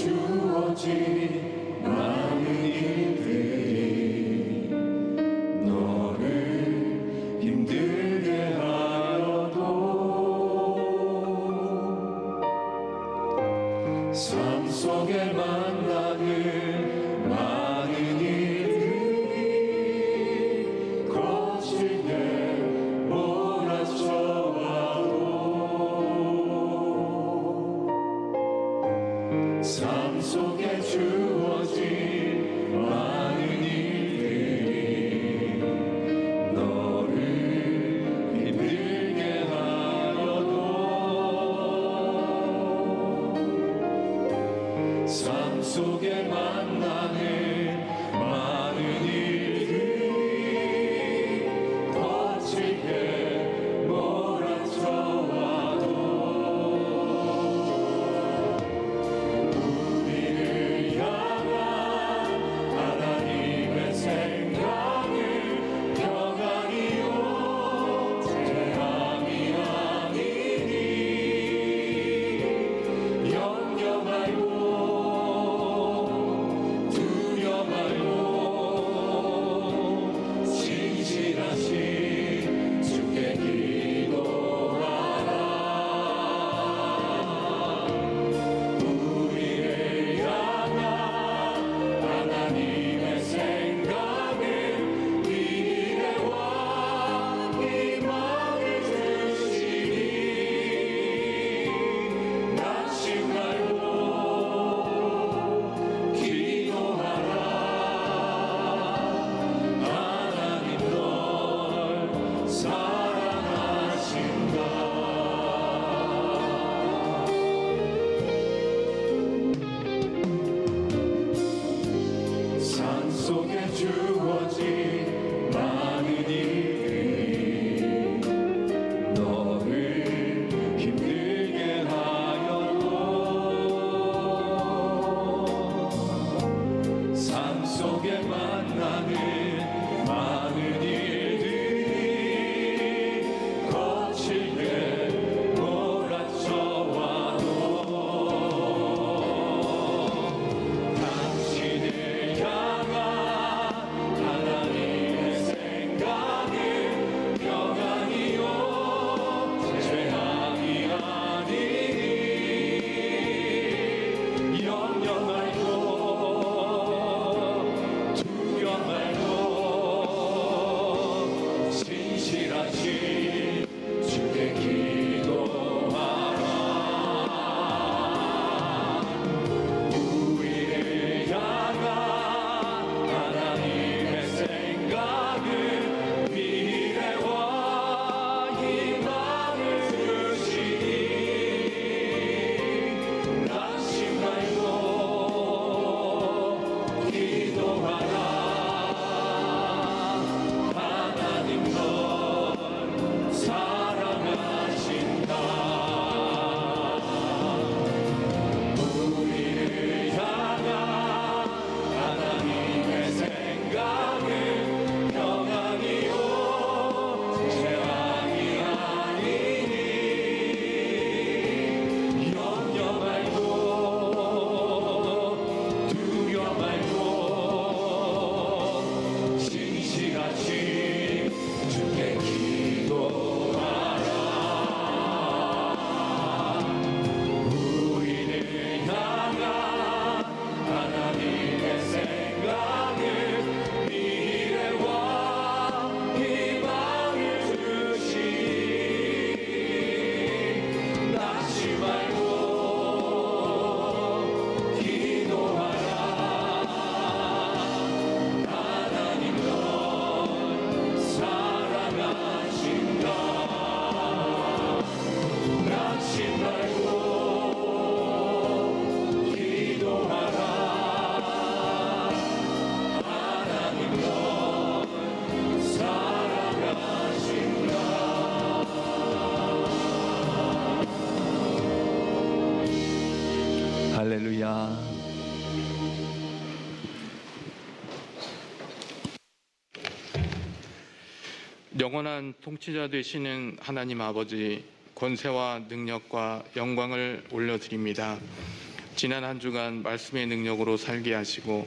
주어진 많은 일들이 너를 힘들게 하여도 삶 속에 만나는 많은 일들이 거칠 때 몰아쳐와도 삶 속에 주어진 많은 일들이 너를 힘들게 하여도 삶 속에 만나는 많은 일들이 거칠게 몰아쳐와도 우리를 향한 하나님의 생각은 평안이요 재앙이 아니니 염려 말고 두려 말고 진실하신 주께 기도하라. 우리를 향한 하나님의 생각은 미래와 희망을 주시니 낙심 말고 기도하라. 하나님 널 사랑하신다. 산 속에 주어진 많은 일들이 너를 힘들게 하여도 삶 속에 만나는 많은 일들이 거칠게 몰아쳐와도 당신을 향한 하나님의 생각은 평안이요 재앙이 아니니 염려 말고 두려 말고 진실하신 주께 기도하라. 우리를 향한 하나님의 생각은 미래와 희망을 주시니 낙심 말고 기도하라. 하나님 널 사랑하신다. 우리를 향한 하나님의 생각은 평안이요 재앙이 아니니 염려 말고 두려 말고 진실하신 주께 기도하라. 우리를 향한 하나님의 생각은 미래와 희망을 주시니 낙심 말고 기도하라. 하나님 널 사랑하신다. 낙심 말고 기도하라. 하나님 널 사랑하신다. 할렐루야. 영원한 통치자 되시는 하나님 아버지, 권세와 능력과 영광을 올려드립니다. 지난 한 주간 말씀의 능력으로 살게 하시고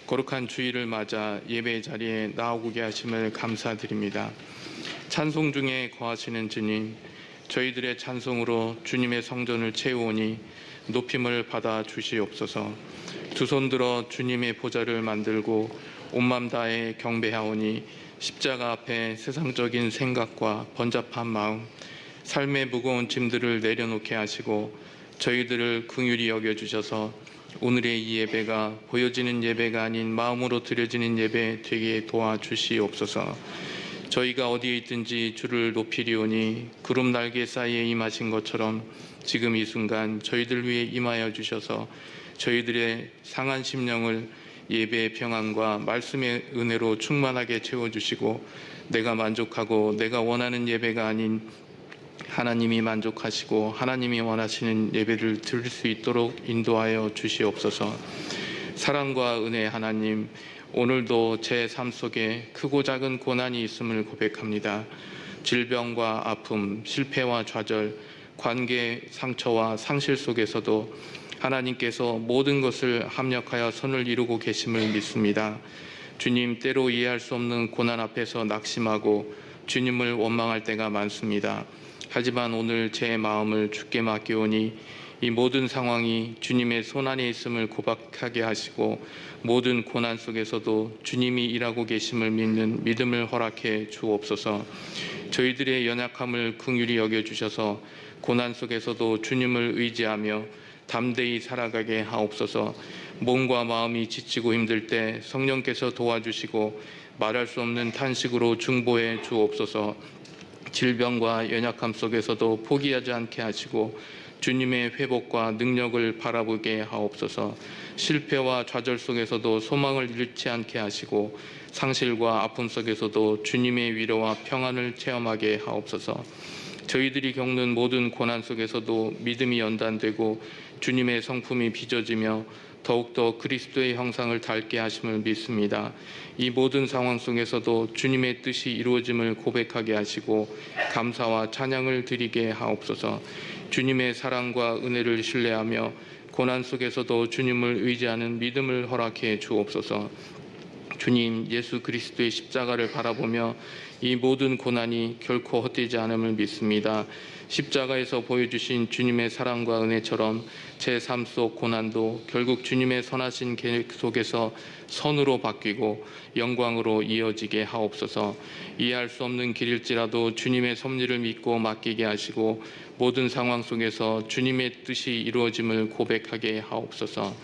거룩한 주일을 맞아 예배 자리에 나오게 하심을 감사드립니다. 찬송 중에 거하시는 주님, 저희들의 찬송으로 주님의 성전을 채우오니 높임을 받아 주시옵소서. 두 손 들어 주님의 보좌를 만들고 온맘 다해 경배하오니 십자가 앞에 세상적인 생각과 번잡한 마음, 삶의 무거운 짐들을 내려놓게 하시고 저희들을 긍휼히 여겨주셔서 오늘의 이 예배가 보여지는 예배가 아닌 마음으로 드려지는 예배 되게 도와주시옵소서. 저희가 어디에 있든지 주를 높이리오니 구름 날개 사이에 임하신 것처럼 지금 이 순간 저희들 위해 임하여 주셔서 저희들의 상한 심령을 예배의 평안과 말씀의 은혜로 충만하게 채워주시고 내가 만족하고 내가 원하는 예배가 아닌 하나님이 만족하시고 하나님이 원하시는 예배를 드릴 수 있도록 인도하여 주시옵소서. 사랑과 은혜 하나님, 오늘도 제 삶 속에 크고 작은 고난이 있음을 고백합니다. 질병과 아픔, 실패와 좌절, 관계 상처와 상실 속에서도 하나님께서 모든 것을 합력하여 선을 이루고 계심을 믿습니다. 주님, 때로 이해할 수 없는 고난 앞에서 낙심하고 주님을 원망할 때가 많습니다. 하지만 오늘 제 마음을 주께 맡기오니 이 모든 상황이 주님의 손안에 있음을 고백하게 하시고 모든 고난 속에서도 주님이 일하고 계심을 믿는 믿음을 허락해 주옵소서. 저희들의 연약함을 긍휼히 여겨주셔서 고난 속에서도 주님을 의지하며 담대히 살아가게 하옵소서. 몸과 마음이 지치고 힘들 때 성령께서 도와주시고 말할 수 없는 탄식으로 중보해 주옵소서. 질병과 연약함 속에서도 포기하지 않게 하시고 주님의 회복과 능력을 바라보게 하옵소서. 실패와 좌절 속에서도 소망을 잃지 않게 하시고 상실과 아픔 속에서도 주님의 위로와 평안을 체험하게 하옵소서. 저희들이 겪는 모든 고난 속에서도 믿음이 연단되고 주님의 성품이 빚어지며 더욱더 그리스도의 형상을 닮게 하심을 믿습니다. 이 모든 상황 속에서도 주님의 뜻이 이루어짐을 고백하게 하시고 감사와 찬양을 드리게 하옵소서. 주님의 사랑과 은혜를 신뢰하며 고난 속에서도 주님을 의지하는 믿음을 허락해 주옵소서. 주님, 예수 그리스도의 십자가를 바라보며 이 모든 고난이 결코 헛되지 않음을 믿습니다. 십자가에서 보여주신 주님의 사랑과 은혜처럼 제 삶 속 고난도 결국 주님의 선하신 계획 속에서 선으로 바뀌고 영광으로 이어지게 하옵소서. 이해할 수 없는 길일지라도 주님의 섭리를 믿고 맡기게 하시고 모든 상황 속에서 주님의 뜻이 이루어짐을 고백하게 하옵소서.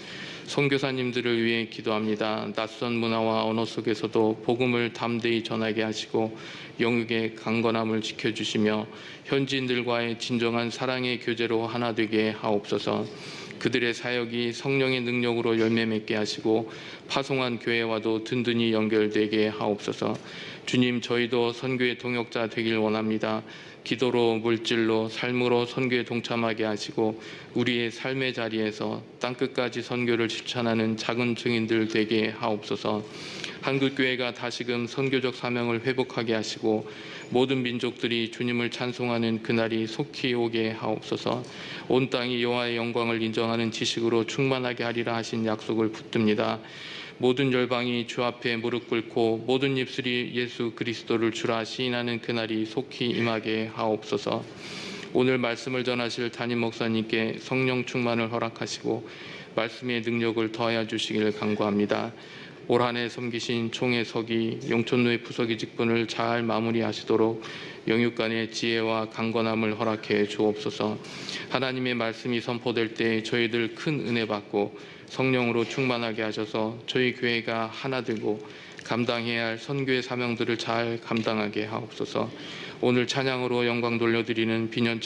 선교사님들을 위해 기도합니다. 낯선 문화와 언어 속에서도 복음을 담대히 전하게 하시고 영육의 강건함을 지켜주시며 현지인들과의 진정한 사랑의 교제로 하나 되게 하옵소서. 그들의 사역이 성령의 능력으로 열매 맺게 하시고 파송한 교회와도 든든히 연결되게 하옵소서. 주님, 저희도 선교의 동역자 되길 원합니다. 기도로, 물질로, 삶으로 선교에 동참하게 하시고 우리의 삶의 자리에서 땅끝까지 선교를 실천하는 작은 증인들 되게 하옵소서. 한국교회가 다시금 선교적 사명을 회복하게 하시고 모든 민족들이 주님을 찬송하는 그날이 속히 오게 하옵소서. 온 땅이 여호와의 영광을 인정하는 지식으로 충만하게 하리라 하신 약속을 붙듭니다. 모든 열방이 주 앞에 무릎 꿇고 모든 입술이 예수 그리스도를 주라 시인하는 그날이 속히 임하게 하옵소서. 오늘 말씀을 전하실 담임 목사님께 성령 충만을 허락하시고 말씀의 능력을 더하여 주시기를 간구합니다. 올 한 해 섬기신 총회 서기, 용천로의 부서기 직분을 잘 마무리하시도록 영육간의 지혜와 강건함을 허락해 주옵소서. 하나님의 말씀이 선포될 때 저희들 큰 은혜 받고 성령으로 충만하게 하셔서 저희 교회가 하나 되고 감당해야 할 선교의 사명들을 잘 감당하게 하옵소서. 오늘 찬양으로 영광 돌려드리는 비년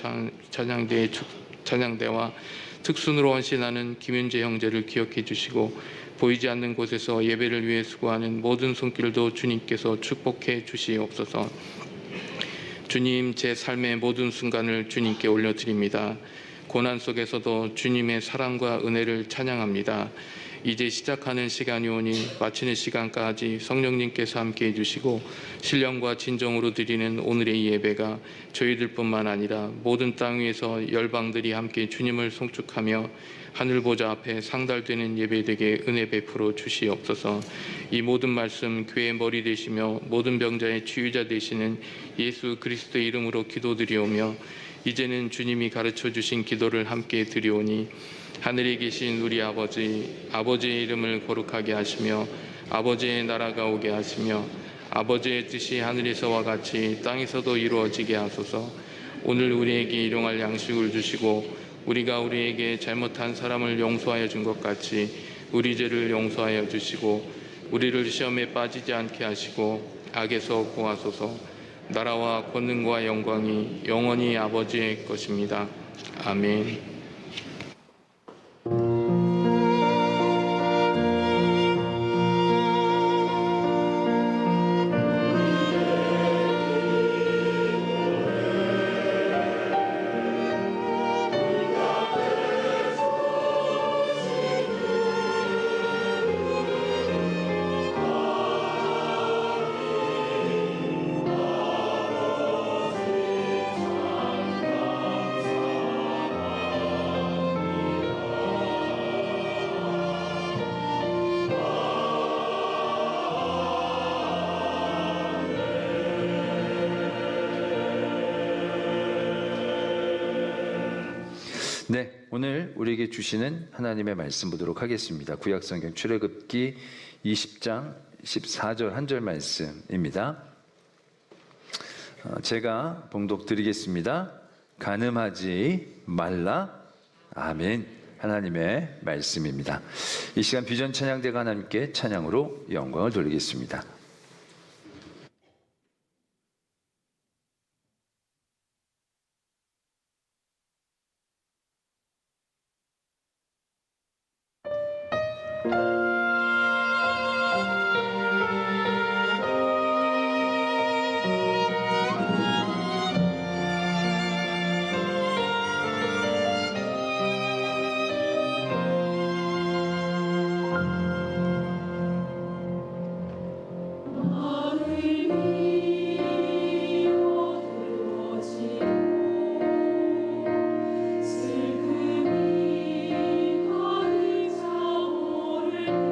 찬양대와 특순으로 헌신하는 김윤재 형제를 기억해 주시고 보이지 않는 곳에서 예배를 위해 수고하는 모든 손길도 주님께서 축복해 주시옵소서. 주님, 제 삶의 모든 순간을 주님께 올려드립니다. 고난 속에서도 주님의 사랑과 은혜를 찬양합니다. 이제 시작하는 시간이 오니 마치는 시간까지 성령님께서 함께 해주시고 신령과 진정으로 드리는 오늘의 이 예배가 저희들뿐만 아니라 모든 땅 위에서 열방들이 함께 주님을 송축하며 하늘 보좌 앞에 상달되는 예배되게 은혜 베풀어 주시옵소서. 이 모든 말씀 교회의 머리 되시며 모든 병자의 치유자 되시는 예수 그리스도의 이름으로 기도드리오며 이제는 주님이 가르쳐 주신 기도를 함께 드리오니 하늘에 계신 우리 아버지의 이름을 거룩하게 하시며 아버지의 나라가 오게 하시며 아버지의 뜻이 하늘에서와 같이 땅에서도 이루어지게 하소서. 오늘 우리에게 일용할 양식을 주시고 우리가 우리에게 잘못한 사람을 용서하여 준 것 같이 우리 죄를 용서하여 주시고 우리를 시험에 빠지지 않게 하시고 악에서 구하소서. 나라와 권능과 영광이 영원히 아버지의 것입니다. 아멘. 네, 오늘 우리에게 주시는 하나님의 말씀 보도록 하겠습니다. 구약성경 출애굽기 20장 14절 한 절 말씀입니다. 제가 봉독 드리겠습니다. 간음하지 말라. 아멘. 하나님의 말씀입니다. 이 시간 비전 찬양대가 하나님께 찬양으로 영광을 돌리겠습니다. 슬픔이 가득 차오를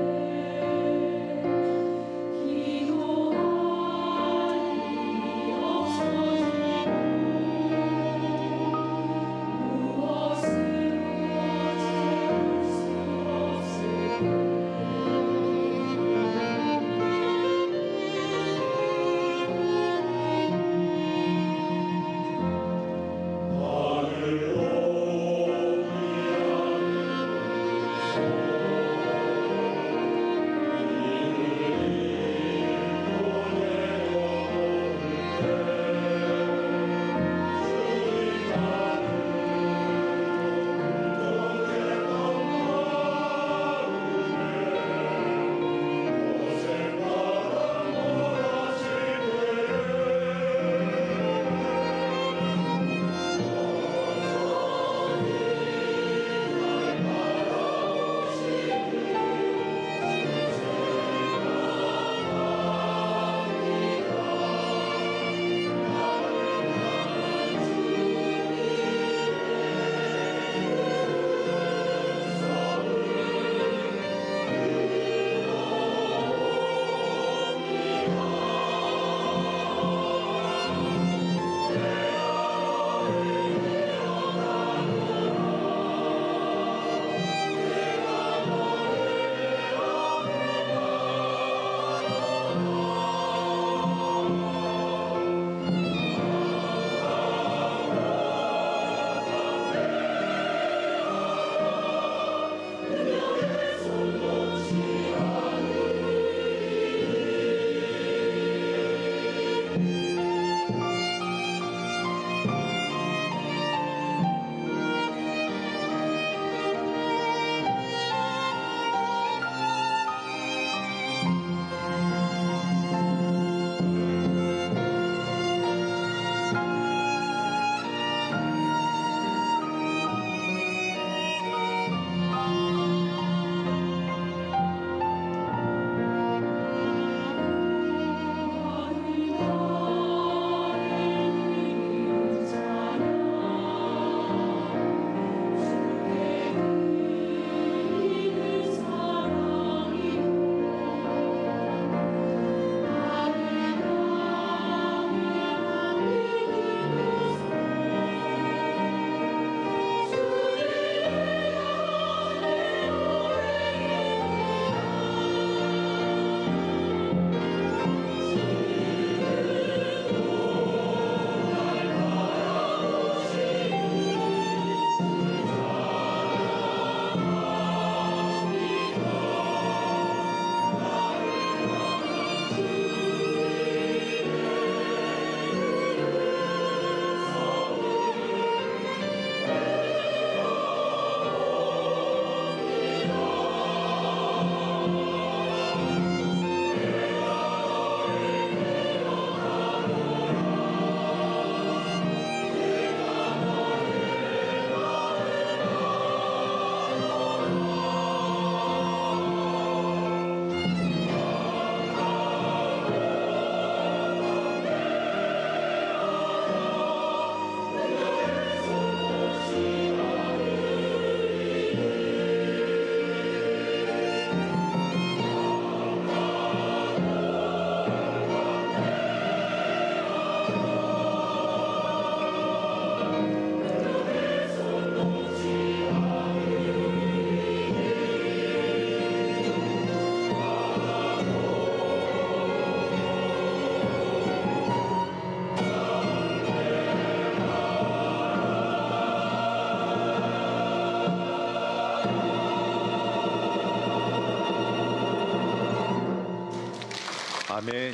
아멘.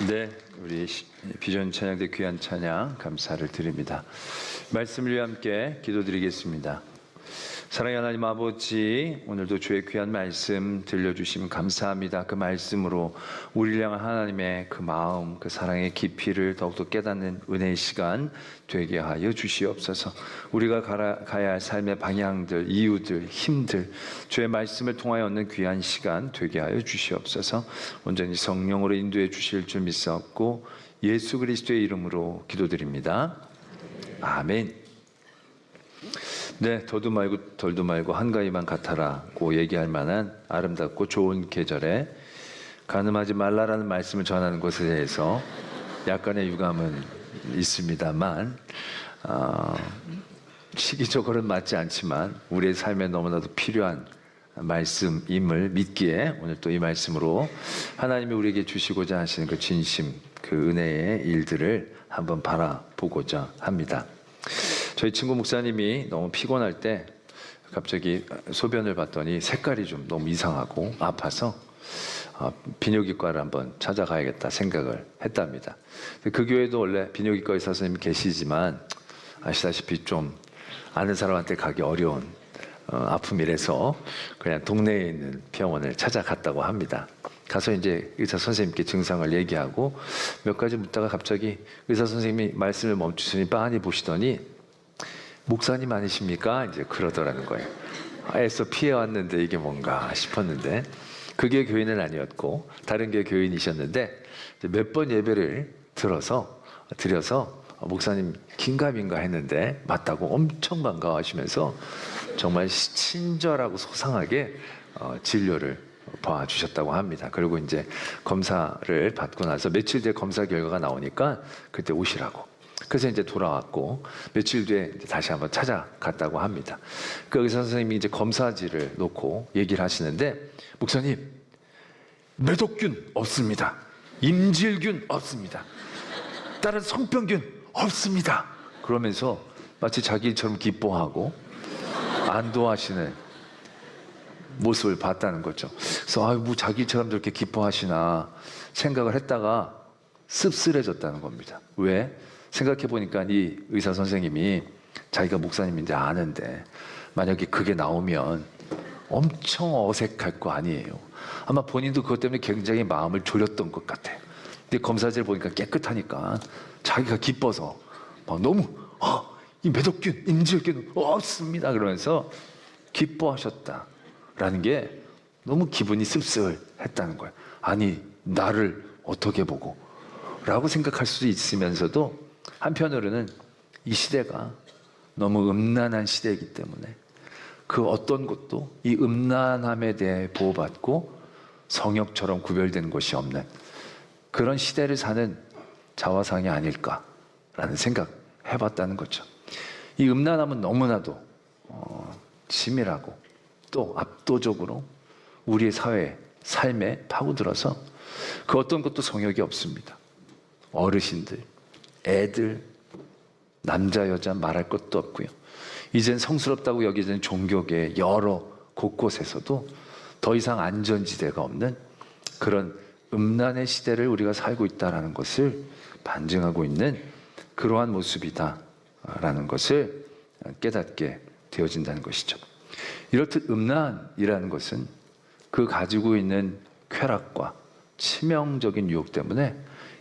네, 우리 비전 찬양대 귀한 찬양 감사를 드립니다. 말씀을 위해 함께 기도드리겠습니다. 사랑의 하나님 아버지, 오늘도 주의 귀한 말씀 들려주시면 감사합니다. 그 말씀으로 우리를 향한 하나님의 그 마음, 그 사랑의 깊이를 더욱더 깨닫는 은혜의 시간 되게 하여 주시옵소서. 우리가 가야 할 삶의 방향들, 이유들, 힘들, 주의 말씀을 통하여 얻는 귀한 시간 되게 하여 주시옵소서. 온전히 성령으로 인도해 주실 줄 믿사옵고 예수 그리스도의 이름으로 기도드립니다. 아멘. 네, 더도 말고 덜도 말고 한가위만 같아라고 얘기할 만한 아름답고 좋은 계절에 간음하지 말라라는 말씀을 전하는 것에 대해서 약간의 유감은 있습니다만 시기적으로는 맞지 않지만 우리의 삶에 너무나도 필요한 말씀임을 믿기에 오늘 또 이 말씀으로 하나님이 우리에게 주시고자 하시는 그 진심, 그 은혜의 일들을 한번 바라보고자 합니다. 저희 친구 목사님이 너무 피곤할 때 갑자기 소변을 봤더니 색깔이 좀 너무 이상하고 아파서 비뇨기과를 한번 찾아가야겠다 생각을 했답니다. 그 교회도 원래 비뇨기과 의사 선생님이 계시지만 아시다시피 좀 아는 사람한테 가기 어려운 아픔이라서 그냥 동네에 있는 병원을 찾아갔다고 합니다. 가서 이제 의사 선생님께 증상을 얘기하고 몇 가지 묻다가 갑자기 의사 선생님이 말씀을 멈추시니 빤히 보시더니 목사님 아니십니까? 이제 그러더라는 거예요. 애써 피해왔는데 이게 뭔가 싶었는데 그게 교인은 아니었고 다른 게 교인이셨는데 몇 번 예배를 드려서 목사님 긴가민가 했는데 맞다고 엄청 반가워하시면서 정말 친절하고 소상하게 진료를 봐주셨다고 합니다. 그리고 이제 검사를 받고 나서 며칠 뒤에 검사 결과가 나오니까 그때 오시라고. 그래서 이제 돌아왔고 며칠 뒤에 다시 한번 찾아갔다고 합니다. 그 의사 선생님이 이제 검사지를 놓고 얘기를 하시는데 목사님, 매독균 없습니다. 임질균 없습니다. 다른 성병균 없습니다. 그러면서 마치 자기 일처럼 기뻐하고 안도하시는 모습을 봤다는 거죠. 그래서 뭐 자기 일처럼 저렇게 기뻐하시나 생각을 했다가 씁쓸해졌다는 겁니다. 왜? 생각해보니까 이 의사 선생님이 자기가 목사님인지 아는데 만약에 그게 나오면 엄청 어색할 거 아니에요. 아마 본인도 그것 때문에 굉장히 마음을 졸였던 것 같아요. 근데 검사지를 보니까 깨끗하니까 자기가 기뻐서 막 너무 이 매독균, 임질균 없습니다 그러면서 기뻐하셨다라는 게 너무 기분이 씁쓸했다는 거예요. 아니 나를 어떻게 보고 라고 생각할 수도 있으면서도 한편으로는 이 시대가 너무 음란한 시대이기 때문에 그 어떤 것도 이 음란함에 대해 보호받고 성역처럼 구별되는 것이 없는 그런 시대를 사는 자화상이 아닐까라는 생각 해봤다는 거죠. 이 음란함은 너무나도 치밀하고 또 압도적으로 우리의 사회, 삶에 파고들어서 그 어떤 것도 성역이 없습니다. 어르신들, 애들, 남자, 여자 말할 것도 없고요. 이젠 성스럽다고 여겨지는 종교계 여러 곳곳에서도 더 이상 안전지대가 없는 그런 음란의 시대를 우리가 살고 있다는 것을 반증하고 있는 그러한 모습이다라는 것을 깨닫게 되어진다는 것이죠. 이렇듯 음란이라는 것은 그 가지고 있는 쾌락과 치명적인 유혹 때문에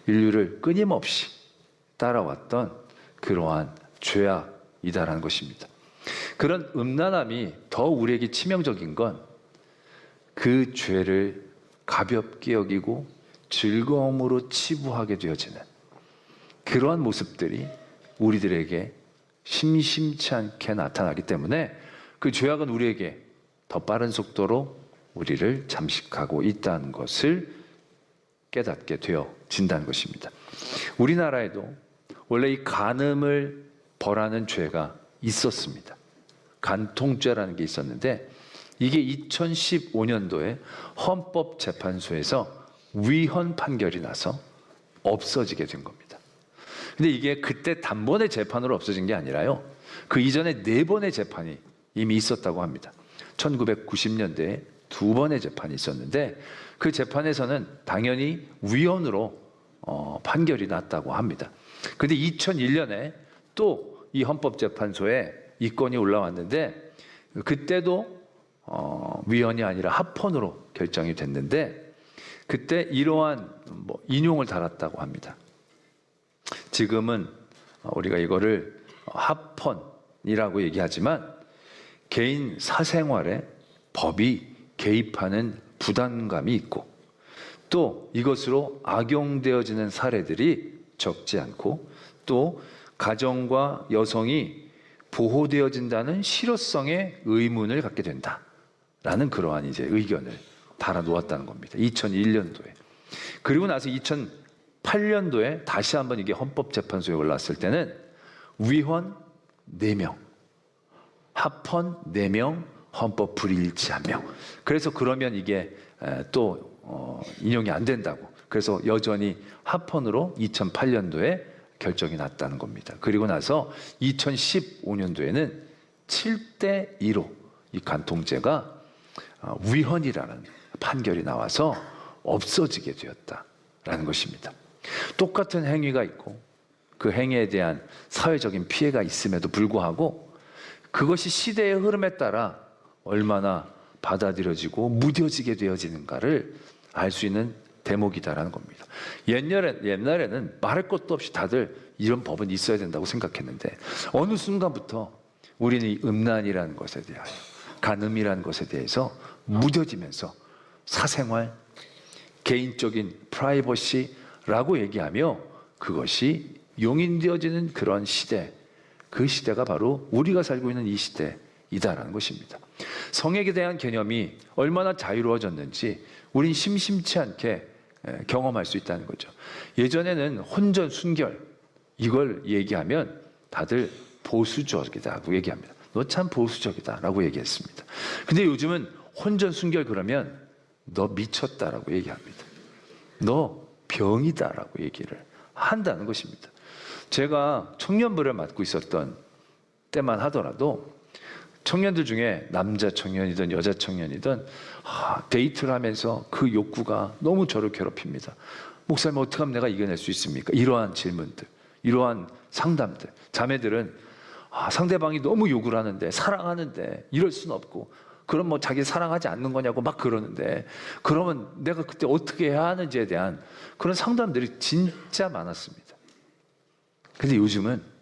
인류를 끊임없이 따라왔던 그러한 죄악이다라는 것입니다. 그런 음란함이 더 우리에게 치명적인 건 그 죄를 가볍게 여기고 즐거움으로 치부하게 되어지는 그러한 모습들이 우리들에게 심심치 않게 나타나기 때문에 그 죄악은 우리에게 더 빠른 속도로 우리를 잠식하고 있다는 것을 깨닫게 되어진다는 것입니다. 우리나라에도 원래 이 간음을 벌하는 죄가 있었습니다. 간통죄라는 게 있었는데 이게 2015년도에 헌법재판소에서 위헌 판결이 나서 없어지게 된 겁니다. 근데 이게 그때 단번에 재판으로 없어진 게 아니라요. 그 이전에 4번의 재판이 이미 있었다고 합니다. 1990년대에 두 번의 재판이 있었는데 그 재판에서는 당연히 위헌으로 판결이 났다고 합니다. 근데 2001년에 또 이 헌법재판소에 이 건이 올라왔는데 그때도 위헌이 아니라 합헌으로 결정이 됐는데 그때 이러한 인용을 달았다고 합니다. 지금은 우리가 이거를 합헌이라고 얘기하지만 개인 사생활에 법이 개입하는 부담감이 있고 또 이것으로 악용되어지는 사례들이 적지 않고 또 가정과 여성이 보호되어진다는 실효성의 의문을 갖게 된다라는 그러한 이제 의견을 달아놓았다는 겁니다. 2001년도에. 그리고 나서 2008년도에 다시 한번 이게 헌법재판소에 올라왔을 때는 위헌 4명, 합헌 4명, 헌법 불일치 1명. 그래서 그러면 이게 또 인용이 안 된다고. 그래서 여전히 합헌으로 2008년도에 결정이 났다는 겁니다. 그리고 나서 2015년도에는 7대 2로 이 간통죄가 위헌이라는 판결이 나와서 없어지게 되었다라는 것입니다. 똑같은 행위가 있고 그 행위에 대한 사회적인 피해가 있음에도 불구하고 그것이 시대의 흐름에 따라 얼마나 받아들여지고 무뎌지게 되어지는가를 알 수 있는 대목이다라는 겁니다. 옛날에는 말할 것도 없이 다들 이런 법은 있어야 된다고 생각했는데 어느 순간부터 우리는 이 음란이라는 것에 대하여 간음이라는 것에 대해서 무뎌지면서 사생활, 개인적인 프라이버시라고 얘기하며 그것이 용인되어지는 그런 시대, 그 시대가 바로 우리가 살고 있는 이 시대이다라는 것입니다. 성에게 대한 개념이 얼마나 자유로워졌는지 우린 심심치 않게 경험할 수 있다는 거죠. 예전에는 혼전, 순결 이걸 얘기하면 다들 보수적이다고 얘기합니다. 너 참 보수적이다라고 얘기했습니다. 근데 요즘은 혼전, 순결 그러면 너 미쳤다라고 얘기합니다. 너 병이다라고 얘기를 한다는 것입니다. 제가 청년부를 맡고 있었던 때만 하더라도 청년들 중에 남자 청년이든 여자 청년이든 데이트를 하면서 그 욕구가 너무 저를 괴롭힙니다. 목사님 어떻게 하면 내가 이겨낼 수 있습니까? 이러한 질문들, 이러한 상담들. 자매들은 상대방이 너무 욕을 하는데 사랑하는데 이럴 수는 없고 그럼 뭐 자기 사랑하지 않는 거냐고 막 그러는데 그러면 내가 그때 어떻게 해야 하는지에 대한 그런 상담들이 진짜 많았습니다. 근데 요즘은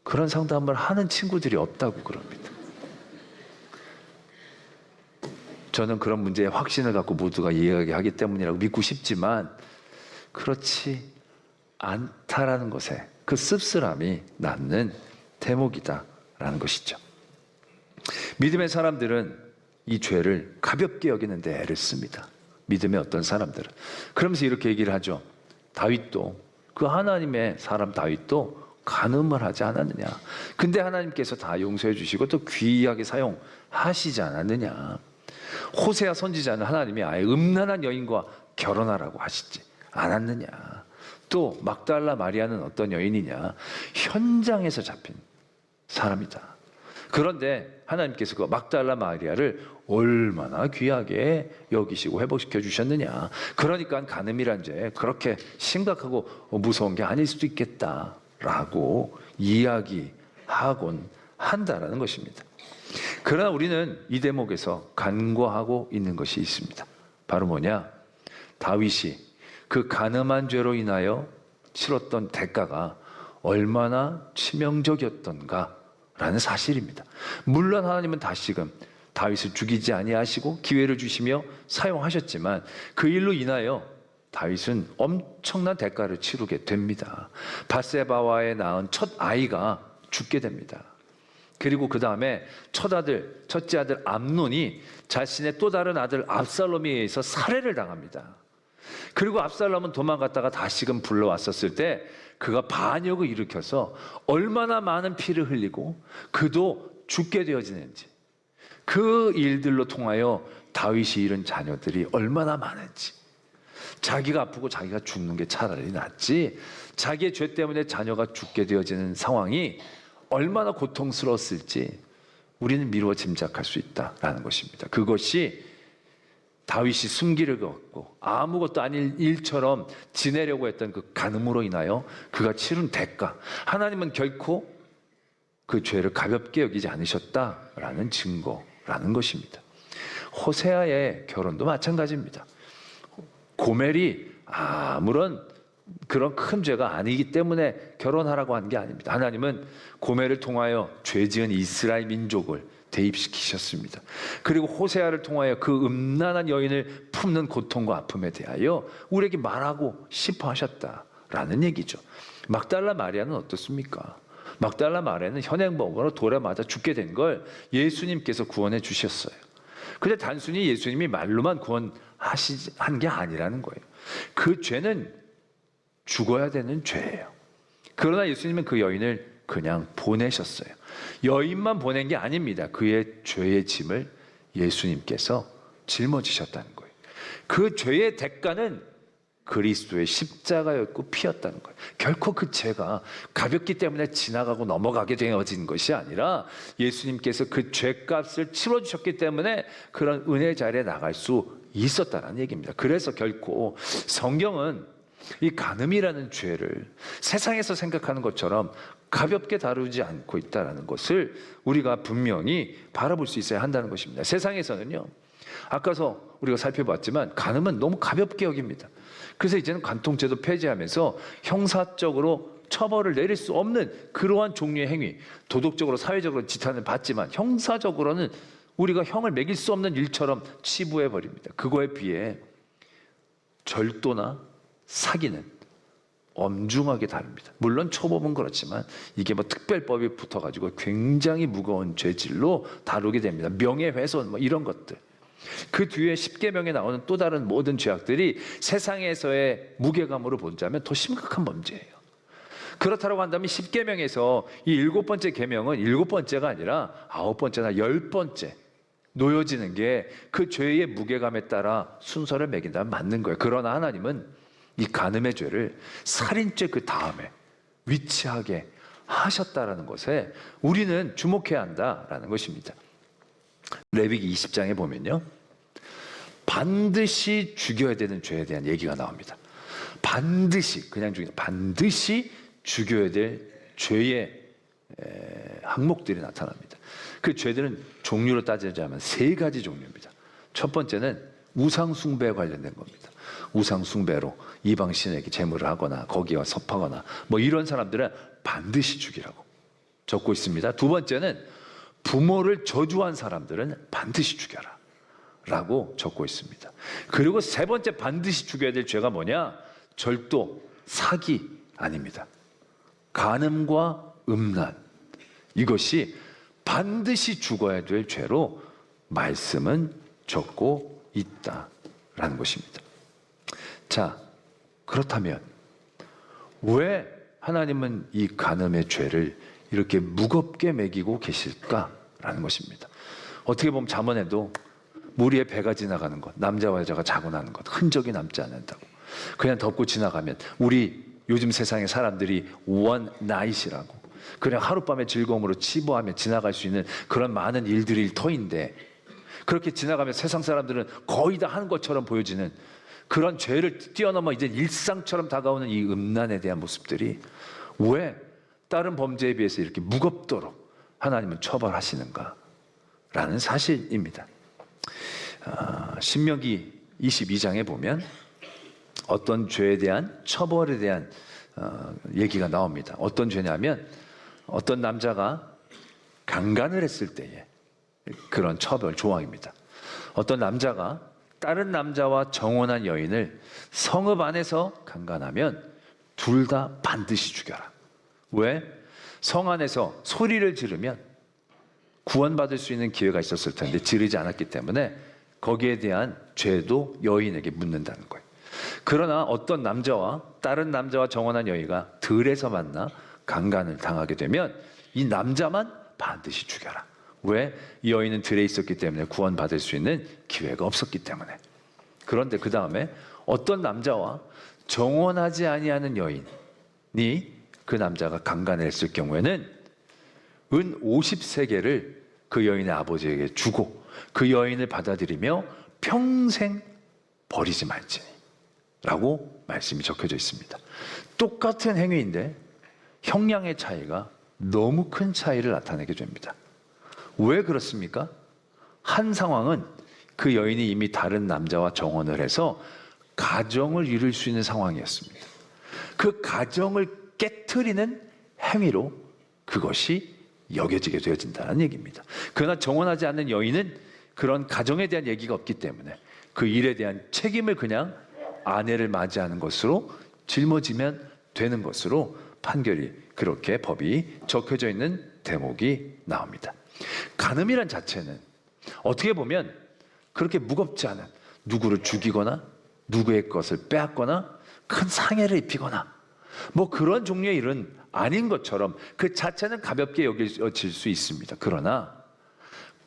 그런 상담을 하는 친구들이 없다고 그럽니다. 저는 그런 문제에 확신을 갖고 모두가 이야기하기 때문이라고 믿고 싶지만 그렇지 않다라는 것에 그 씁쓸함이 남는 대목이다라는 것이죠. 믿음의 사람들은 이 죄를 가볍게 여기는데 애를 씁니다. 믿음의 어떤 사람들은. 그러면서 이렇게 얘기를 하죠. 다윗도 그 하나님의 사람 다윗도 간음을 하지 않았느냐. 근데 하나님께서 다 용서해 주시고 또 귀하게 사용하시지 않았느냐. 호세아 선지자는 하나님이 아예 음란한 여인과 결혼하라고 하시지 않았느냐. 또 막달라 마리아는 어떤 여인이냐. 현장에서 잡힌 사람이다. 그런데 하나님께서 그 막달라 마리아를 얼마나 귀하게 여기시고 회복시켜 주셨느냐. 그러니까 간음이란 죄 그렇게 심각하고 무서운 게 아닐 수도 있겠다 라고 이야기하곤 한다라는 것입니다. 그러나 우리는 이 대목에서 간과하고 있는 것이 있습니다. 바로 뭐냐? 다윗이 그 간음한 죄로 인하여 치렀던 대가가 얼마나 치명적이었던가라는 사실입니다. 물론 하나님은 다시금 다윗을 죽이지 아니하시고 기회를 주시며 사용하셨지만 그 일로 인하여 다윗은 엄청난 대가를 치르게 됩니다. 밧세바와에 낳은 첫 아이가 죽게 됩니다. 그리고 그 다음에 첫째 아들 암논이 자신의 또 다른 아들 압살롬에 의해서 살해를 당합니다. 그리고 압살롬은 도망갔다가 다시금 불러왔었을 때 그가 반역을 일으켜서 얼마나 많은 피를 흘리고 그도 죽게 되어지는지 그 일들로 통하여 다윗이 잃은 자녀들이 얼마나 많은지 자기가 아프고 자기가 죽는 게 차라리 낫지 자기의 죄 때문에 자녀가 죽게 되어지는 상황이 얼마나 고통스러웠을지 우리는 미루어 짐작할 수 있다라는 것입니다. 그것이 다윗이 숨기를 갖고 아무것도 아닌 일처럼 지내려고 했던 그 간음으로 인하여 그가 치른 대가. 하나님은 결코 그 죄를 가볍게 여기지 않으셨다라는 증거라는 것입니다. 호세아의 결혼도 마찬가지입니다. 고멜이 아무런 그런 큰 죄가 아니기 때문에 결혼하라고 한 게 아닙니다. 하나님은 고멜을 통하여 죄지은 이스라엘 민족을 대입시키셨습니다. 그리고 호세아를 통하여 그 음란한 여인을 품는 고통과 아픔에 대하여 우리에게 말하고 싶어 하셨다라는 얘기죠. 막달라 마리아는 어떻습니까? 막달라 마리아는 현행범으로 돌에 맞아 죽게 된 걸 예수님께서 구원해 주셨어요. 근데 단순히 예수님이 말로만 구원한 게 아니라는 거예요. 그 죄는 죽어야 되는 죄예요. 그러나 예수님은 그 여인을 그냥 보내셨어요. 여인만 보낸 게 아닙니다. 그의 죄의 짐을 예수님께서 짊어지셨다는 거예요. 그 죄의 대가는 그리스도의 십자가였고 피였다는 거예요. 결코 그 죄가 가볍기 때문에 지나가고 넘어가게 되어진 것이 아니라 예수님께서 그 죄값을 치러주셨기 때문에 그런 은혜 자리에 나갈 수 있었다는 얘기입니다. 그래서 결코 성경은 이 간음이라는 죄를 세상에서 생각하는 것처럼 가볍게 다루지 않고 있다는 것을 우리가 분명히 바라볼 수 있어야 한다는 것입니다. 세상에서는요, 아까서 우리가 살펴봤지만 간음은 너무 가볍게 여깁니다. 그래서 이제는 간통죄도 폐지하면서 형사적으로 처벌을 내릴 수 없는 그러한 종류의 행위, 도덕적으로 사회적으로 지탄을 받지만 형사적으로는 우리가 형을 매길 수 없는 일처럼 치부해 버립니다. 그거에 비해 절도나 사기는 엄중하게 다릅니다. 물론 초법은 그렇지만 이게 뭐 특별법이 붙어가지고 굉장히 무거운 죄질로 다루게 됩니다. 명예훼손 뭐 이런 것들. 그 뒤에 십계명에 나오는 또 다른 모든 죄악들이 세상에서의 무게감으로 보자면 더 심각한 범죄예요. 그렇다고 한다면 십계명에서 이 7번째 계명은 7번째가 아니라 9번째나 10번째 놓여지는 게 그 죄의 무게감에 따라 순서를 매긴다면 맞는 거예요. 그러나 하나님은 이 간음의 죄를 살인죄 그 다음에 위치하게 하셨다라는 것에 우리는 주목해야 한다라는 것입니다. 레위기 20장에 보면요, 반드시 죽여야 되는 죄에 대한 얘기가 나옵니다. 반드시, 그냥 죽이다, 반드시 죽여야 될 죄의 항목들이 나타납니다. 그 죄들은 종류로 따지자면 3가지 종류입니다. 첫 번째는 우상 숭배에 관련된 겁니다. 우상 숭배로 이방 신에게 제물을 하거나 거기와 섭하거나 뭐 이런 사람들은 반드시 죽이라고 적고 있습니다. 두 번째는 부모를 저주한 사람들은 반드시 죽여라 라고 적고 있습니다. 그리고 세 번째 반드시 죽여야 될 죄가 뭐냐? 절도, 사기 아닙니다. 간음과 음란, 이것이 반드시 죽어야 될 죄로 말씀은 적고 있다라는 것입니다. 자, 그렇다면 왜 하나님은 이 간음의 죄를 이렇게 무겁게 매기고 계실까라는 것입니다. 어떻게 보면 잠언에도 무리의 배가 지나가는 것, 남자와 여자가 자고 나는 것, 흔적이 남지 않는다고. 그냥 덮고 지나가면 우리 요즘 세상의 사람들이 원 나잇이라고, 그냥 하룻밤의 즐거움으로 치부하며 지나갈 수 있는 그런 많은 일들일 터인데, 그렇게 지나가면 세상 사람들은 거의 다 하는 것처럼 보여지는 그런 죄를 뛰어넘어 이제 일상처럼 다가오는 이 음란에 대한 모습들이 왜 다른 범죄에 비해서 이렇게 무겁도록 하나님은 처벌하시는가 라는 사실입니다. 신명기 22장에 보면 어떤 죄에 대한 처벌에 대한 얘기가 나옵니다. 어떤 죄냐면 어떤 남자가 강간을 했을 때에 그런 처벌 조항입니다. 어떤 남자가 다른 남자와 정혼한 여인을 성읍 안에서 강간하면 둘 다 반드시 죽여라. 왜? 성 안에서 소리를 지르면 구원받을 수 있는 기회가 있었을 텐데 지르지 않았기 때문에 거기에 대한 죄도 여인에게 묻는다는 거예요. 그러나 어떤 남자와 다른 남자와 정혼한 여인가 들에서 만나 강간을 당하게 되면 이 남자만 반드시 죽여라. 왜? 이 여인은 들에 있었기 때문에 구원받을 수 있는 기회가 없었기 때문에. 그런데 그 다음에 어떤 남자와 정혼하지 아니하는 여인이 그 남자가 강간을 했을 경우에는 은 50세겔을 그 여인의 아버지에게 주고 그 여인을 받아들이며 평생 버리지 말지니 라고 말씀이 적혀져 있습니다. 똑같은 행위인데 형량의 차이가 너무 큰 차이를 나타내게 됩니다. 왜 그렇습니까? 한 상황은 그 여인이 이미 다른 남자와 정혼을 해서 가정을 이룰 수 있는 상황이었습니다. 그 가정을 깨트리는 행위로 그것이 여겨지게 되어진다는 얘기입니다. 그러나 정혼하지 않는 여인은 그런 가정에 대한 얘기가 없기 때문에 그 일에 대한 책임을 그냥 아내를 맞이하는 것으로 짊어지면 되는 것으로 판결이 그렇게 법이 적혀져 있는 대목이 나옵니다. 간음이란 자체는 어떻게 보면 그렇게 무겁지 않은, 누구를 죽이거나 누구의 것을 빼앗거나 큰 상해를 입히거나 뭐 그런 종류의 일은 아닌 것처럼 그 자체는 가볍게 여겨질 수 있습니다. 그러나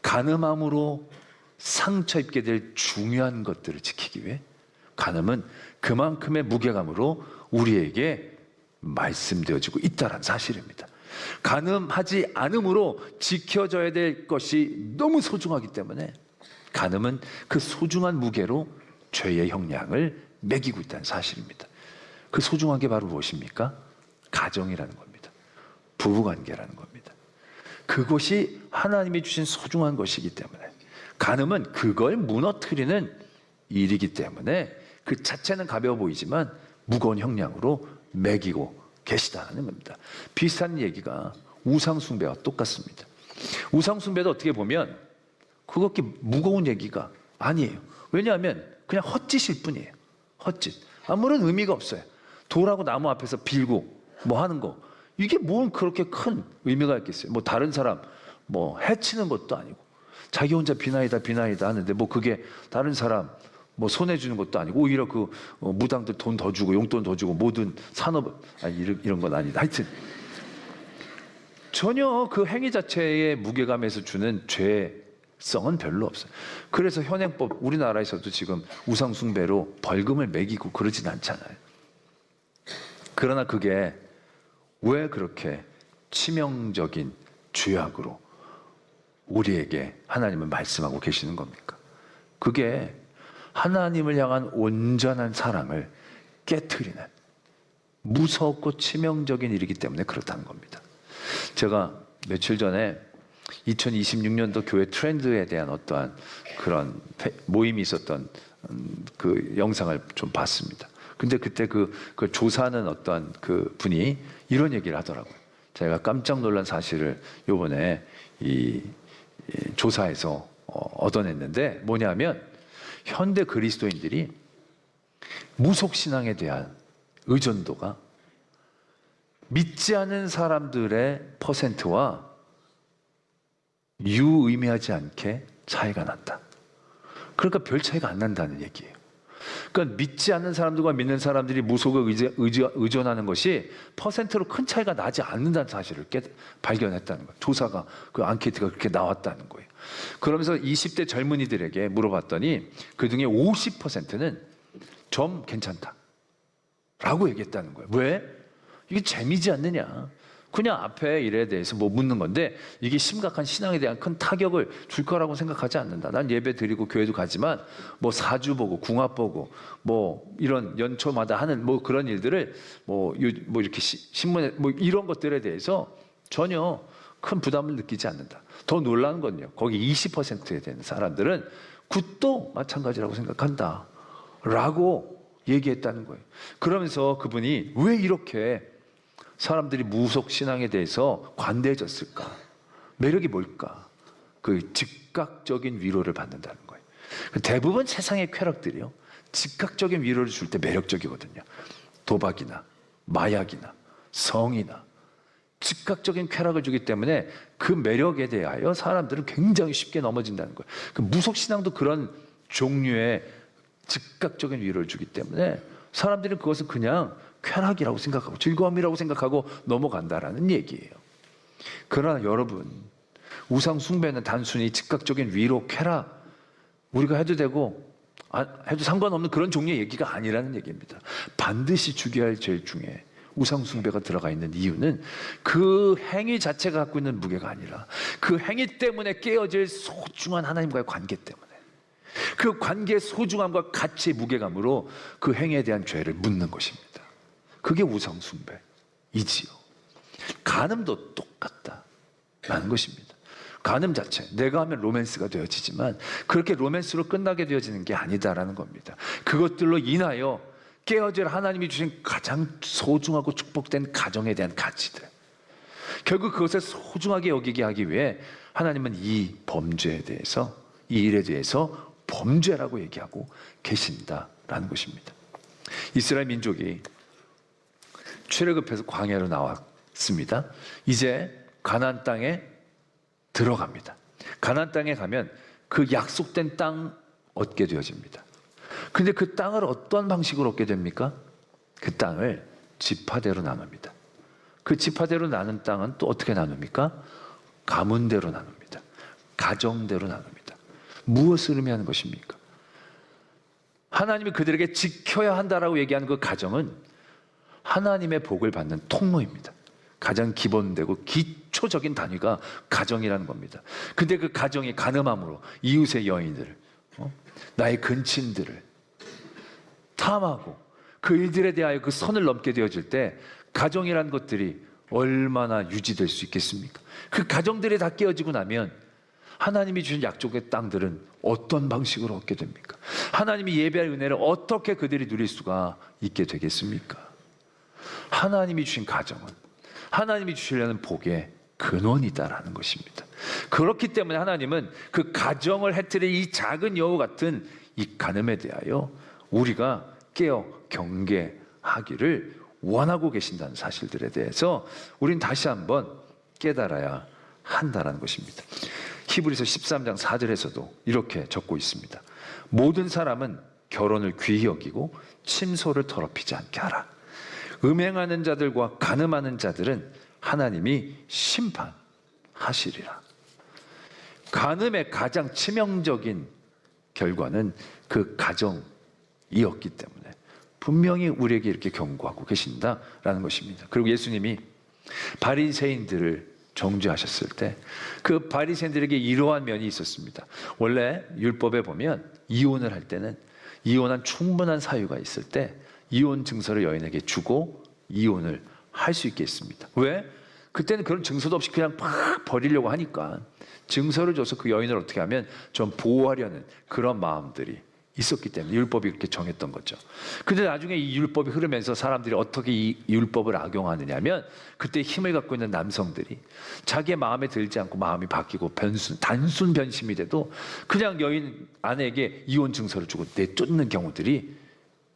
간음함으로 상처 입게 될 중요한 것들을 지키기 위해 간음은 그만큼의 무게감으로 우리에게 말씀되어지고 있다는 사실입니다. 간음하지 않음으로 지켜져야 될 것이 너무 소중하기 때문에 간음은 그 소중한 무게로 죄의 형량을 매기고 있다는 사실입니다. 그 소중한 게 바로 무엇입니까? 가정이라는 겁니다. 부부관계라는 겁니다. 그것이 하나님이 주신 소중한 것이기 때문에 간음은 그걸 무너뜨리는 일이기 때문에 그 자체는 가벼워 보이지만 무거운 형량으로 매기고 계시다는 겁니다. 비슷한 얘기가 우상숭배와 똑같습니다. 우상숭배도 어떻게 보면 그렇게 무거운 얘기가 아니에요. 왜냐하면 그냥 헛짓일 뿐이에요. 헛짓. 아무런 의미가 없어요. 돌하고 나무 앞에서 빌고 뭐 하는 거, 이게 뭔 그렇게 큰 의미가 있겠어요. 뭐 다른 사람 뭐 해치는 것도 아니고 자기 혼자 비나이다 하는데 뭐 그게 다른 사람 뭐 손해 주는 것도 아니고 오히려 그 무당들 돈 더 주고 용돈 더 주고 모든 산업 이런 건 아니다. 하여튼 전혀 그 행위 자체의 무게감에서 주는 죄성은 별로 없어요. 그래서 현행법 우리나라에서도 지금 우상숭배로 벌금을 매기고 그러진 않잖아요. 그러나 그게 왜 그렇게 치명적인 죄악으로 우리에게 하나님은 말씀하고 계시는 겁니까? 그게 하나님을 향한 온전한 사랑을 깨트리는 무섭고 치명적인 일이기 때문에 그렇다는 겁니다. 제가 며칠 전에 2026년도 교회 트렌드에 대한 어떠한 그런 모임이 있었던 그 영상을 좀 봤습니다. 근데 그때 그 조사하는 어떠한 그 분이 이런 얘기를 하더라고요. 제가 깜짝 놀란 사실을 요번에 이 조사에서 얻어냈는데 뭐냐면 현대 그리스도인들이 무속신앙에 대한 의존도가 믿지 않는 사람들의 퍼센트와 유의미하지 않게 차이가 난다. 그러니까 별 차이가 안 난다는 얘기예요. 그러니까 믿지 않는 사람들과 믿는 사람들이 무속을 의존하는 것이 퍼센트로 큰 차이가 나지 않는다는 사실을 발견했다는 거예요. 조사가 그 앙케이트가 그렇게 나왔다는 거예요. 그러면서 20대 젊은이들에게 물어봤더니 그 중에 50%는 좀 괜찮다 라고 얘기했다는 거예요. 왜? 이게 재미지 않느냐. 그냥 앞에 일에 대해서 뭐 묻는 건데 이게 심각한 신앙에 대한 큰 타격을 줄 거라고 생각하지 않는다. 난 예배 드리고 교회도 가지만 뭐 사주 보고 궁합 보고 뭐 이런 연초마다 하는 뭐 그런 일들을 뭐 이렇게 신문에 뭐 이런 것들에 대해서 전혀 큰 부담을 느끼지 않는다. 더 놀라운 건요. 거기 20%에 되는 사람들은 굿도 마찬가지라고 생각한다. 라고 얘기했다는 거예요. 그러면서 그분이 왜 이렇게 사람들이 무속 신앙에 대해서 관대해졌을까? 매력이 뭘까? 그 즉각적인 위로를 받는다는 거예요. 대부분 세상의 쾌락들이요, 즉각적인 위로를 줄 때 매력적이거든요. 도박이나 마약이나 성이나 즉각적인 쾌락을 주기 때문에 그 매력에 대하여 사람들은 굉장히 쉽게 넘어진다는 거예요. 그 무속 신앙도 그런 종류의 즉각적인 위로를 주기 때문에 사람들은 그것을 그냥 쾌락이라고 생각하고 즐거움이라고 생각하고 넘어간다라는 얘기예요. 그러나 여러분, 우상 숭배는 단순히 즉각적인 위로, 쾌락 우리가 해도 되고 해도 상관없는 그런 종류의 얘기가 아니라는 얘기입니다. 반드시 죽여야 할 죄 중에 우상숭배가 들어가 있는 이유는 그 행위 자체가 갖고 있는 무게가 아니라 그 행위 때문에 깨어질 소중한 하나님과의 관계 때문에, 그 관계의 소중함과 가치의 무게감으로 그 행위에 대한 죄를 묻는 것입니다. 그게 우상숭배이지요. 간음도 똑같다라는 것입니다. 간음 자체, 내가 하면 로맨스가 되어지지만 그렇게 로맨스로 끝나게 되어지는 게 아니다라는 겁니다. 그것들로 인하여 깨어질 하나님이 주신 가장 소중하고 축복된 가정에 대한 가치들, 결국 그것을 소중하게 여기게 하기 위해 하나님은 이 범죄에 대해서, 이 일에 대해서 범죄라고 얘기하고 계신다라는 것입니다. 이스라엘 민족이 출애굽해서 광야로 나왔습니다. 이제 가나안 땅에 들어갑니다. 가나안 땅에 가면 그 약속된 땅 얻게 되어집니다. 근데 그 땅을 어떤 방식으로 얻게 됩니까? 그 땅을 지파대로 나눕니다. 그 지파대로 나눈 땅은 또 어떻게 나눕니까? 가문대로 나눕니다. 가정대로 나눕니다. 무엇을 의미하는 것입니까? 하나님이 그들에게 지켜야 한다라고 얘기하는 그 가정은 하나님의 복을 받는 통로입니다. 가장 기본되고 기초적인 단위가 가정이라는 겁니다. 근데 그 가정이 간음함으로 이웃의 여인들을, 나의 근친들을 탐하고 그 일들에 대하여 그 선을 넘게 되어질 때 가정이라는 것들이 얼마나 유지될 수 있겠습니까? 그 가정들이 다 깨어지고 나면 하나님이 주신 약속의 땅들은 어떤 방식으로 얻게 됩니까? 하나님이 예배할 은혜를 어떻게 그들이 누릴 수가 있게 되겠습니까? 하나님이 주신 가정은 하나님이 주시려는 복의 근원이다라는 것입니다. 그렇기 때문에 하나님은 그 가정을 해트릴 이 작은 여우 같은 이 간음에 대하여 우리가 깨어 경계하기를 원하고 계신다는 사실들에 대해서 우린 다시 한번 깨달아야 한다는 것입니다. 히브리서 13장 4절에서도 이렇게 적고 있습니다. 모든 사람은 결혼을 귀히 여기고 침소를 더럽히지 않게 하라. 음행하는 자들과 간음하는 자들은 하나님이 심판하시리라. 간음의 가장 치명적인 결과는 그 가정이었기 때문에 분명히 우리에게 이렇게 경고하고 계신다라는 것입니다. 그리고 예수님이 바리새인들을 정죄하셨을 때 그 바리새인들에게 이러한 면이 있었습니다. 원래 율법에 보면 이혼을 할 때는 이혼한 충분한 사유가 있을 때 이혼 증서를 여인에게 주고 이혼을 할 수 있게 했습니다. 왜? 그때는 그런 증서도 없이 그냥 막 버리려고 하니까 증서를 줘서 그 여인을 어떻게 하면 좀 보호하려는 그런 마음들이 있었기 때문에 율법이 그렇게 정했던 거죠. 근데 나중에 이 율법이 흐르면서 사람들이 어떻게 이 율법을 악용하느냐 하면 그때 힘을 갖고 있는 남성들이 자기의 마음에 들지 않고 마음이 바뀌고 단순 변심이 돼도 그냥 여인 아내에게 이혼 증서를 주고 내쫓는 경우들이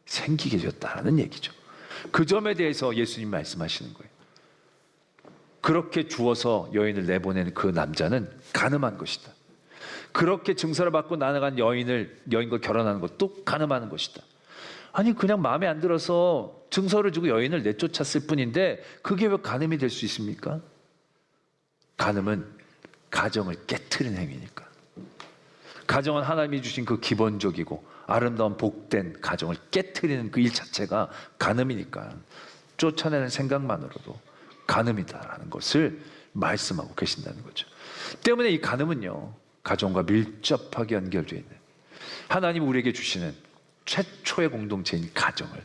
생기게 되었다는 얘기죠. 그 점에 대해서 예수님 말씀하시는 거예요. 그렇게 주어서 여인을 내보내는 그 남자는 간음한 것이다. 그렇게 증서를 받고 나아간 여인과 결혼하는 것도 간음하는 것이다. 아니 그냥 마음에 안 들어서 증서를 주고 여인을 내쫓았을 뿐인데 그게 왜 간음이 될 수 있습니까? 간음은 가정을 깨트리는 행위니까. 가정은 하나님이 주신 그 기본적이고 아름다운 복된 가정을 깨트리는 그 일 자체가 간음이니까 쫓아내는 생각만으로도 간음이다라는 것을 말씀하고 계신다는 거죠. 때문에 이 간음은요, 가정과 밀접하게 연결되어 있는 하나님 우리에게 주시는 최초의 공동체인 가정을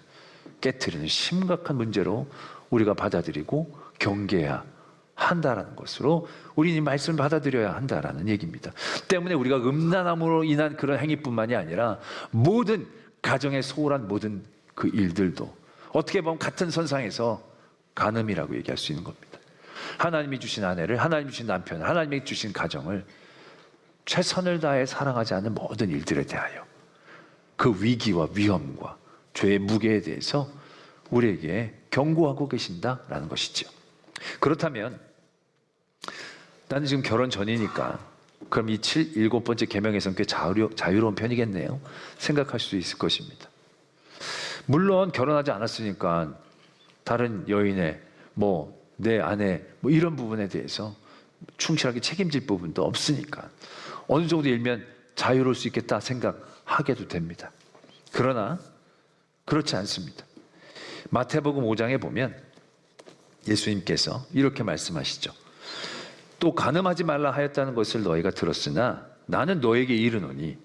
깨트리는 심각한 문제로 우리가 받아들이고 경계해야 한다라는 것으로 우리는 이 말씀을 받아들여야 한다라는 얘기입니다. 때문에 우리가 음란함으로 인한 그런 행위뿐만이 아니라 모든 가정에 소홀한 모든 그 일들도 어떻게 보면 같은 선상에서 간음이라고 얘기할 수 있는 겁니다. 하나님이 주신 아내를, 하나님이 주신 남편을, 하나님이 주신 가정을 최선을 다해 사랑하지 않는 모든 일들에 대하여 그 위기와 위험과 죄의 무게에 대해서 우리에게 경고하고 계신다라는 것이죠. 그렇다면 나는 지금 결혼 전이니까 그럼 이 7번째 계명에서는 꽤 자유로운 편이겠네요 생각할 수도 있을 것입니다. 물론 결혼하지 않았으니까 다른 여인의 내 아내 이런 부분에 대해서 충실하게 책임질 부분도 없으니까 어느 정도 일면 자유로울 수 있겠다 생각하게도 됩니다. 그러나 그렇지 않습니다. 마태복음 5장에 보면 예수님께서 이렇게 말씀하시죠. 또 간음하지 말라 하였다는 것을 너희가 들었으나 나는 너에게 이르노니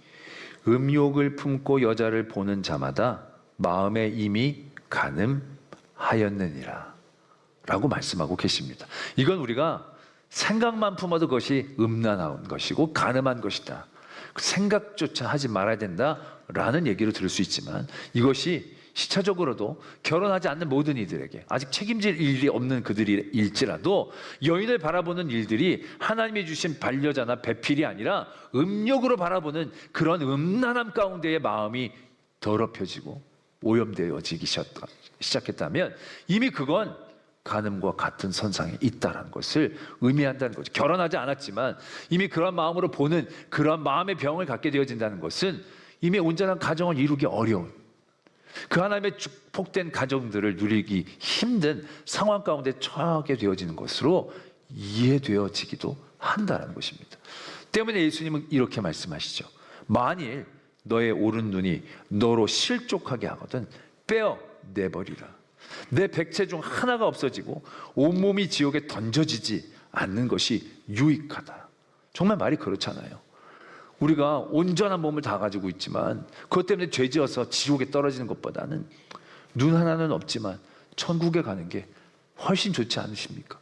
음욕을 품고 여자를 보는 자마다 마음에 이미 간음하였느니라 라고 말씀하고 계십니다. 이건 우리가 생각만 품어도 그것이 음란한 것이고 간음한 것이다, 생각조차 하지 말아야 된다라는 얘기를 들을 수 있지만, 이것이 시차적으로도 결혼하지 않는 모든 이들에게, 아직 책임질 일이 없는 그들일지라도 여인을 바라보는 일들이 하나님이 주신 반려자나 배필이 아니라 음욕으로 바라보는 그런 음란함 가운데의 마음이 더럽혀지고 오염되어지기 시작했다면 이미 그건 간음과 같은 선상에 있다는 것을 의미한다는 거죠. 결혼하지 않았지만 이미 그런 마음으로 보는 그런 마음의 병을 갖게 되어진다는 것은 이미 온전한 가정을 이루기 어려운, 그 하나님의 축복된 가정들을 누리기 힘든 상황 가운데 처하게 되어지는 것으로 이해되어지기도 한다는 것입니다. 때문에 예수님은 이렇게 말씀하시죠. 만일 너의 오른 눈이 너로 실족하게 하거든 빼어내버리라. 내 백체 중 하나가 없어지고 온몸이 지옥에 던져지지 않는 것이 유익하다. 정말 말이 그렇잖아요. 우리가 온전한 몸을 다 가지고 있지만 그것 때문에 죄지어서 지옥에 떨어지는 것보다는 눈 하나는 없지만 천국에 가는 게 훨씬 좋지 않으십니까?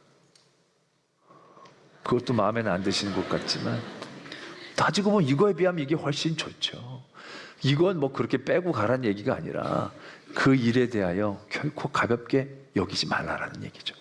그것도 마음에는 안 드시는 것 같지만 따지고 보면 이거에 비하면 이게 훨씬 좋죠. 이건 뭐 그렇게 빼고 가라는 얘기가 아니라 그 일에 대하여 결코 가볍게 여기지 말라라는 얘기죠.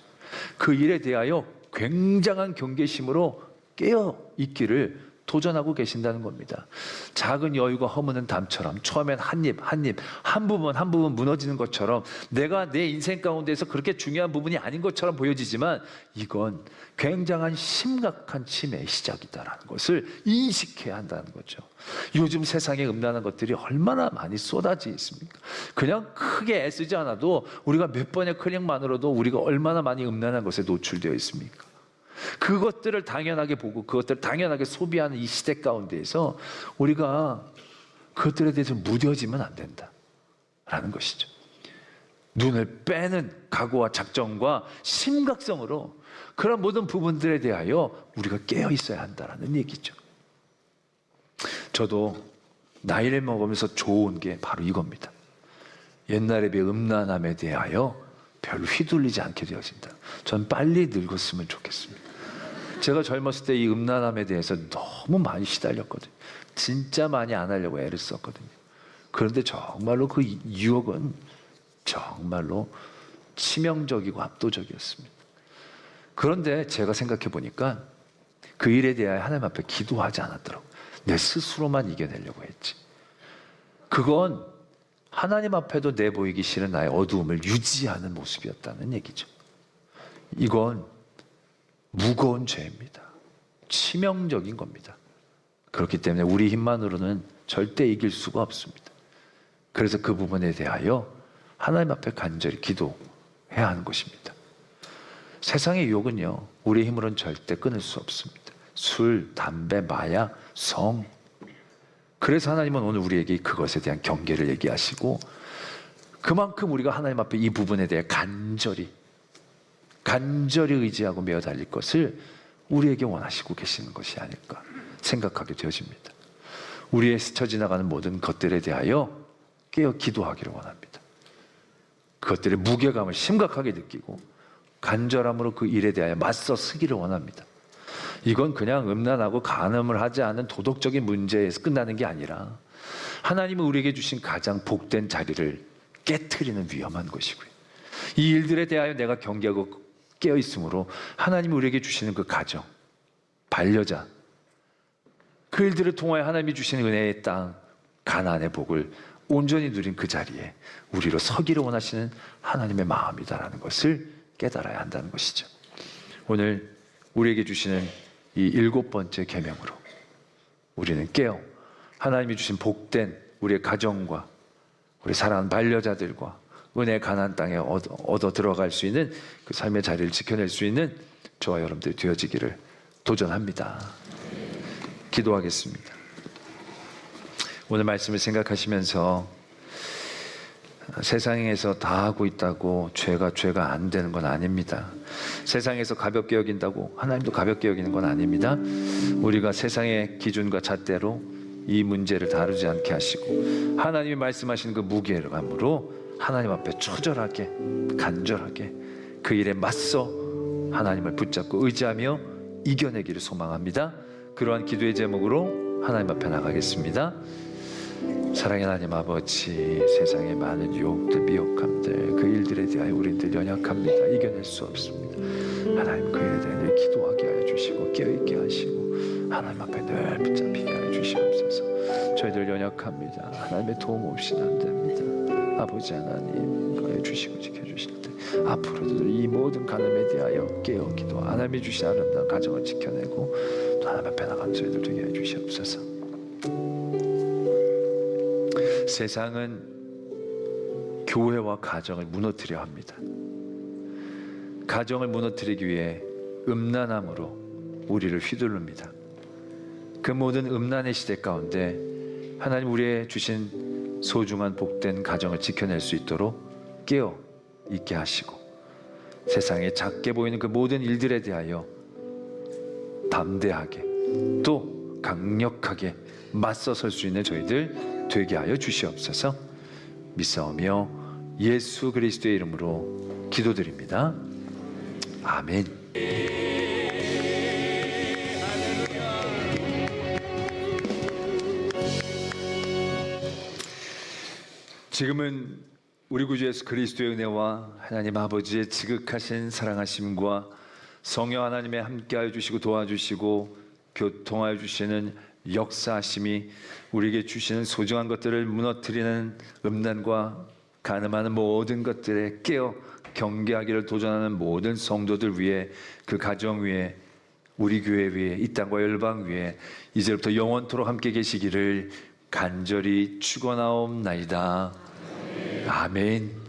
그 일에 대하여 굉장한 경계심으로 깨어 있기를 도전하고 계신다는 겁니다. 작은 여유가 허무는 담처럼 처음엔 한 입, 한 부분 무너지는 것처럼 내가 내 인생 가운데서 그렇게 중요한 부분이 아닌 것처럼 보여지지만 이건 굉장한 심각한 치매의 시작이다라는 것을 인식해야 한다는 거죠. 요즘 세상에 음란한 것들이 얼마나 많이 쏟아져 있습니까? 그냥 크게 애쓰지 않아도 우리가 몇 번의 클릭만으로도 우리가 얼마나 많이 음란한 것에 노출되어 있습니까? 그것들을 당연하게 보고 그것들을 당연하게 소비하는 이 시대 가운데에서 우리가 그것들에 대해서 무뎌지면 안 된다라는 것이죠. 눈을 빼는 각오와 작정과 심각성으로 그런 모든 부분들에 대하여 우리가 깨어 있어야 한다라는 얘기죠. 저도 나이를 먹으면서 좋은 게 바로 이겁니다. 옛날에 비해 음란함에 대하여 별로 휘둘리지 않게 되어진다. 전 빨리 늙었으면 좋겠습니다. 제가 젊었을 때 이 음란함에 대해서 너무 많이 시달렸거든요. 진짜 많이 안 하려고 애를 썼거든요. 그런데 정말로 그 유혹은 정말로 치명적이고 압도적이었습니다. 그런데 제가 생각해 보니까 그 일에 대하여 하나님 앞에 기도하지 않았더라고요. 내 스스로만 이겨내려고 했지. 그건 하나님 앞에도 내보이기 싫은 나의 어두움을 유지하는 모습이었다는 얘기죠. 이건 무거운 죄입니다. 치명적인 겁니다. 그렇기 때문에 우리 힘만으로는 절대 이길 수가 없습니다. 그래서 그 부분에 대하여 하나님 앞에 간절히 기도해야 하는 것입니다. 세상의 유혹은요, 우리의 힘으로는 절대 끊을 수 없습니다. 술, 담배, 마약, 성. 그래서 하나님은 오늘 우리에게 그것에 대한 경계를 얘기하시고 그만큼 우리가 하나님 앞에 이 부분에 대해 간절히 의지하고 메어 달릴 것을 우리에게 원하시고 계시는 것이 아닐까 생각하게 되어집니다. 우리의 스쳐 지나가는 모든 것들에 대하여 깨어 기도하기를 원합니다. 그것들의 무게감을 심각하게 느끼고 간절함으로 그 일에 대하여 맞서 서기를 원합니다. 이건 그냥 음란하고 간음을 하지 않은 도덕적인 문제에서 끝나는 게 아니라 하나님은 우리에게 주신 가장 복된 자리를 깨트리는 위험한 것이고요. 이 일들에 대하여 내가 경계하고 깨어 있으므로 하나님이 우리에게 주시는 그 가정, 반려자, 그 일들을 통하여 하나님이 주시는 은혜의 땅, 가나안의 복을 온전히 누린 그 자리에 우리로 서기를 원하시는 하나님의 마음이다라는 것을 깨달아야 한다는 것이죠. 오늘 우리에게 주시는 이 7번째 계명으로 우리는 깨어 하나님이 주신 복된 우리의 가정과 우리 사랑하는 반려자들과 은혜의 가나안 땅에 얻어 들어갈 수 있는 그 삶의 자리를 지켜낼 수 있는 저와 여러분들이 되어지기를 도전합니다. 기도하겠습니다. 오늘 말씀을 생각하시면서 세상에서 다 하고 있다고 죄가 안 되는 건 아닙니다. 세상에서 가볍게 여긴다고 하나님도 가볍게 여기는 건 아닙니다. 우리가 세상의 기준과 잣대로 이 문제를 다루지 않게 하시고 하나님이 말씀하시는 그 무게감으로 하나님 앞에 처절하게 간절하게 그 일에 맞서 하나님을 붙잡고 의지하며 이겨내기를 소망합니다. 그러한 기도의 제목으로 하나님 앞에 나가겠습니다. 사랑의 하나님 아버지, 세상의 많은 유혹들, 미혹함들, 그 일들에 대하여 우리들 연약합니다. 이겨낼 수 없습니다. 하나님 그 일에 대해 늘 기도하게 하여 주시고 깨어있게 하시고 하나님 앞에 늘 붙잡히게 하여 주시옵소서. 저희들 연약합니다. 하나님의 도움 없이는 안 됩니다. 아버지 하나님 하여 주시고 지켜주실 때 앞으로도 이 모든 가늠에 대하여 깨어 기도 하나님이 주신 아름다운 가정을 지켜내고 또 하나님 앞에 나가는 저희들 되게 해 주시옵소서. 세상은 교회와 가정을 무너뜨려 합니다. 가정을 무너뜨리기 위해 음란함으로 우리를 휘두릅니다. 그 모든 음란의 시대 가운데 하나님 우리의 주신 소중한 복된 가정을 지켜낼 수 있도록 깨어 있게 하시고 세상에 작게 보이는 그 모든 일들에 대하여 담대하게 또 강력하게 맞서설 수 있는 저희들 되게 하여 주시옵소서. 믿사오며 예수 그리스도의 이름으로 기도드립니다. 아멘. 지금은 우리 구주 예수 그리스도의 은혜와 하나님 아버지의 지극하신 사랑하심과 성령 하나님의 함께하여 주시고 도와주시고 교통하여 주시는 역사하심이 우리에게 주시는 소중한 것들을 무너뜨리는 음란과 간음하는 모든 것들에 깨어 경계하기를 도전하는 모든 성도들 위해 그 가정 위에 우리 교회 위에 이 땅과 열방 위에 이제부터 영원토록 함께 계시기를 간절히 축원하옵나이다. 아멘.